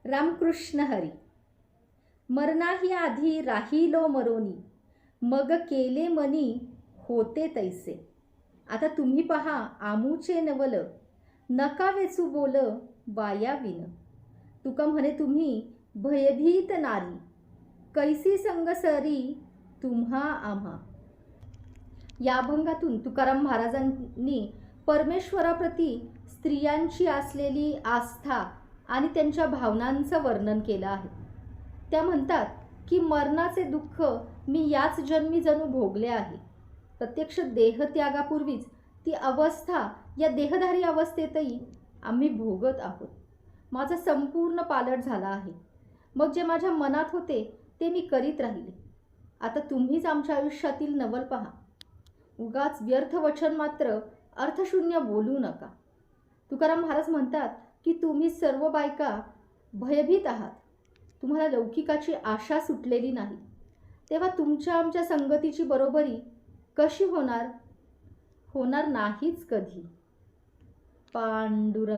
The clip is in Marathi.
रामकृष्ण हरी. मरणाही आधी राहिलो मरोनी, मग केले मनी होते तैसे. आता तुम्ही पहा आमूचे नवल, नका वेचू बोल वाया विन. तुका म्हणे तुम्ही भयभीत नारी, कैसी संगसरी तुम्हा आम्हा. या अभंगातून तुकाराम महाराजांनी परमेश्वराप्रती स्त्रियांची असलेली आस्था आणि त्यांच्या भावनांचं वर्णन केलं आहे. त्या म्हणतात की मरणाचे दुःख मी याच जन्मी जणू भोगले आहे. प्रत्यक्ष देहत्यागापूर्वीच ती अवस्था या देहधारी अवस्थेतही आम्ही भोगत आहोत. माझा संपूर्ण पालट झाला आहे. मग जे माझ्या मनात होते ते मी करीत राहिले. आता तुम्हीच आमच्या आयुष्यातील नवल पहा. उगाच व्यर्थ वचन मात्र अर्थशून्य बोलू नका. तुकाराम महाराज म्हणतात की तुम्ही सर्व बायका भयभीत आहात. तुम्हाला लौकिकाची आशा सुटलेली नाही. तेव्हा तुमच्या आमच्या संगतीची बरोबरी कशी होणार? होणार नाहीच कधी. पांडुरंग.